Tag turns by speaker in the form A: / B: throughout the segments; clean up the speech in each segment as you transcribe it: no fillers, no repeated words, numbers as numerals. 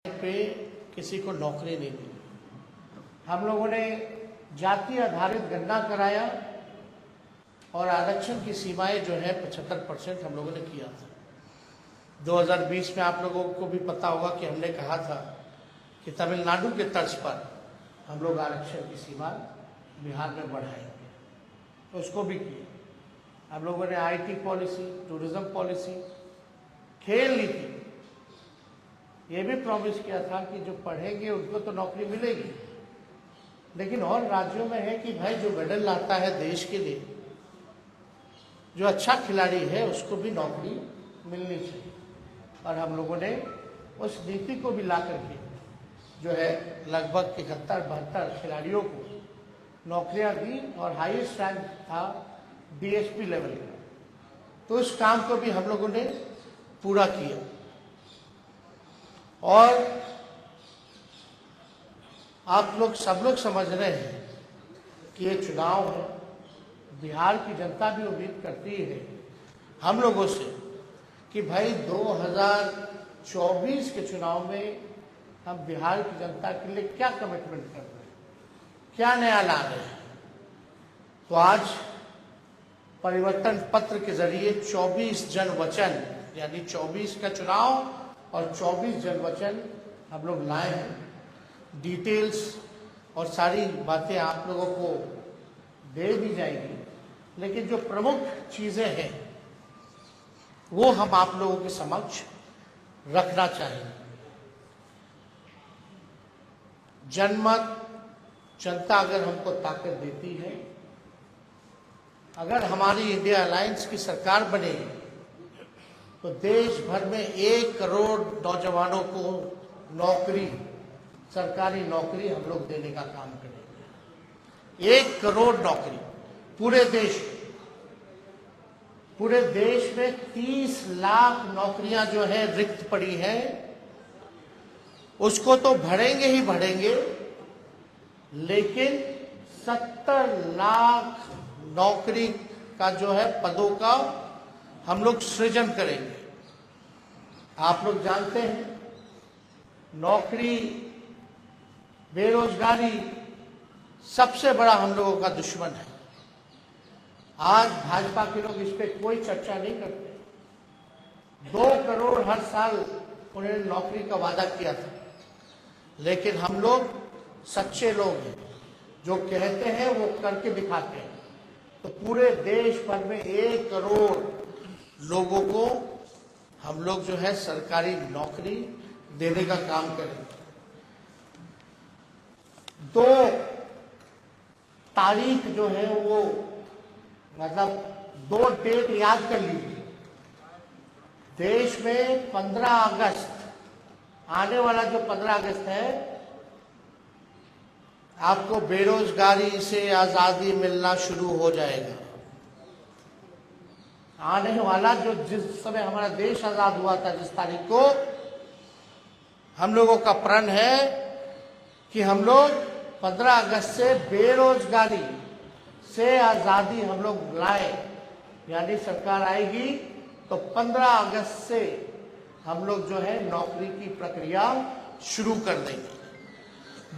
A: पे किसी को नौकरी नहीं मिली। हम लोगों ने जाति आधारित गणना कराया और आरक्षण की सीमाएं जो है 75% हम लोगों ने किया था। 2020 में आप लोगों को भी पता होगा कि हमने कहा था कि तमिलनाडु के तर्ज पर हम लोग आरक्षण की सीमा बिहार में बढ़ाएंगे, तो उसको भी किया। हम लोगों ने आईटी पॉलिसी, टूरिज्म पॉलिसी, खेल नीति, ये भी प्रॉमिस किया था कि जो पढ़ेंगे उनको तो नौकरी मिलेगी, लेकिन और राज्यों में है कि भाई जो मेडल लाता है देश के लिए, जो अच्छा खिलाड़ी है उसको भी नौकरी मिलनी चाहिए। और हम लोगों ने उस नीति को भी ला करके जो है लगभग 71-72 खिलाड़ियों को नौकरियां दी और हाईएस्ट रैंक था डीएसपी लेवल का। तो उस काम को भी हम लोगों ने पूरा किया। और आप लोग सब लोग समझ रहे हैं कि ये चुनाव है, बिहार की जनता भी उम्मीद करती है हम लोगों से कि भाई 2024 के चुनाव में हम बिहार की जनता के लिए क्या कमिटमेंट कर रहे हैं, क्या नया ला रहे हैं। तो आज परिवर्तन पत्र के जरिए 24 जन वचन, यानी 24 का चुनाव और 24 जन वचन हम लोग लाए हैं। डिटेल्स और सारी बातें आप लोगों को दे दी जाएगी, लेकिन जो प्रमुख चीजें हैं वो हम आप लोगों के समक्ष रखना चाहेंगे। जनमत, जनता अगर हमको ताकत देती है, अगर हमारी इंडिया अलायंस की सरकार बनेगी तो देश भर में 1 करोड़ नौजवानों को नौकरी, सरकारी नौकरी हम लोग देने का काम करेंगे। 1 करोड़ नौकरी पूरे देश में। पूरे देश में 30 लाख नौकरियां जो है रिक्त पड़ी हैं, उसको तो भरेंगे ही भरेंगे, लेकिन 70 लाख नौकरी का जो है पदों का हम लोग सृजन करेंगे। आप लोग जानते हैं नौकरी, बेरोजगारी सबसे बड़ा हम लोगों का दुश्मन है। आज भाजपा के लोग इस पे कोई चर्चा नहीं करते। 2 करोड़ हर साल उन्होंने नौकरी का वादा किया था, लेकिन हम लोग सच्चे लोग हैं, जो कहते हैं वो करके दिखाते हैं। तो पूरे देश भर में 1 करोड़ लोगों को हम लोग जो है सरकारी नौकरी देने का काम करेंगे। 2 तारीख जो है वो, मतलब 2 डेट याद कर लीजिए। देश में 15 अगस्त, आने वाला जो 15 अगस्त है, आपको बेरोजगारी से आजादी मिलना शुरू हो जाएगा। आने वाला जो, जिस समय हमारा देश आजाद हुआ था, जिस तारीख को, हम लोगों का प्रण है कि हम लोग 15 अगस्त से बेरोजगारी से आजादी हम लोग लाए। यानी सरकार आएगी तो 15 अगस्त से हम लोग जो है नौकरी की प्रक्रिया शुरू कर देंगे।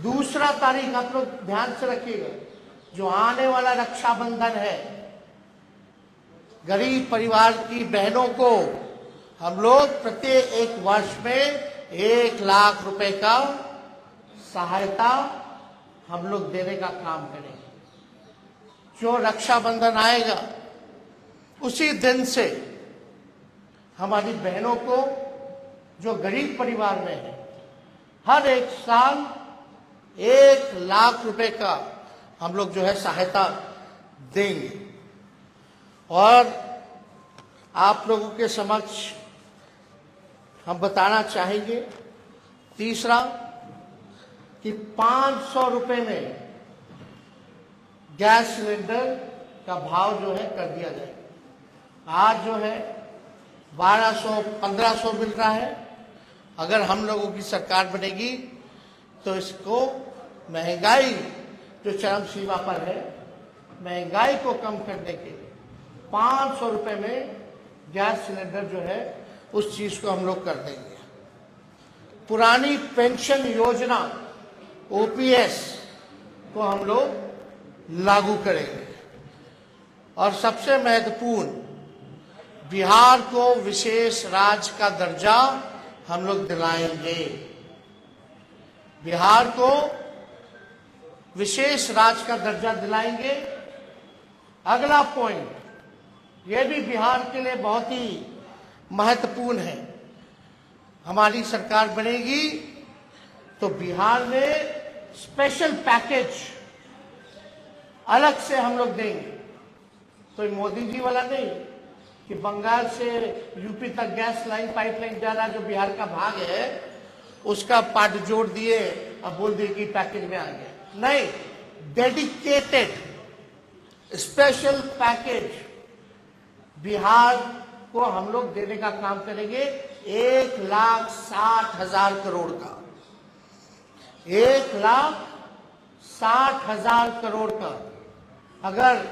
A: दूसरा तारीख आप लोग ध्यान से रखिएगा, जो आने वाला रक्षाबंधन है, गरीब परिवार की बहनों को हम लोग प्रत्येक 1 वर्ष में 1 लाख रुपए का सहायता हम लोग देने का काम करेंगे। जो रक्षाबंधन आएगा उसी दिन से हमारी बहनों को, जो गरीब परिवार में है, हर 1 साल 1 लाख रुपए का हम लोग जो है सहायता देंगे। और आप लोगों के समक्ष हम बताना चाहेंगे तीसरा कि 500 रुपए में गैस सिलेंडर का भाव जो है कर दिया जाए। आज जो है 1200-1500 मिल रहा है। अगर हम लोगों की सरकार बनेगी तो इसको, महंगाई जो चरम सीमा पर है, महंगाई को कम करने के लिए 500 रुपए में गैस सिलेंडर जो है उस चीज को हम लोग कर देंगे। पुरानी पेंशन योजना ओपीएस को हम लोग लागू करेंगे। और सबसे महत्वपूर्ण, बिहार को विशेष राज्य का दर्जा हम लोग दिलाएंगे। बिहार को विशेष राज्य का दर्जा दिलाएंगे। अगला पॉइंट, यह भी बिहार के लिए बहुत ही महत्वपूर्ण है। हमारी सरकार बनेगी तो बिहार में स्पेशल पैकेज अलग से हम लोग देंगे। तो मोदी जी वाला नहीं कि बंगाल से यूपी तक गैस लाइन पाइपलाइन जा रहा जो बिहार का भाग है, उसका पार्ट जोड़ दिए अब बोल दिए कि पैकेज में आ गया। नहीं, डेडिकेटेड स्पेशल पैकेज बिहार को हम लोग देने का काम करेंगे। 1,60,000 करोड़ का, 1,60,000 करोड़ का। अगर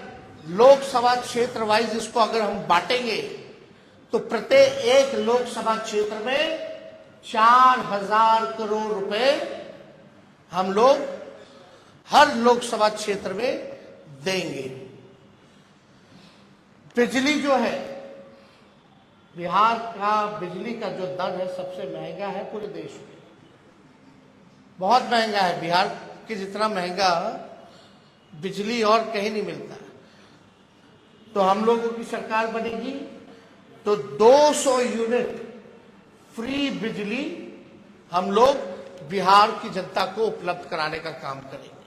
A: लोकसभा क्षेत्र वाइज इसको अगर हम बांटेंगे तो प्रत्येक एक लोकसभा क्षेत्र में 4,000 करोड़ रुपए हम लोग हर लोकसभा क्षेत्र में देंगे। बिजली जो है, बिहार का बिजली का जो दर है सबसे महंगा है पूरे देश में, बहुत महंगा है। बिहार के जितना महंगा बिजली और कहीं नहीं मिलता। तो हम लोगों की सरकार बनेगी तो 200 यूनिट फ्री बिजली हम लोग बिहार की जनता को उपलब्ध कराने का काम करेंगे।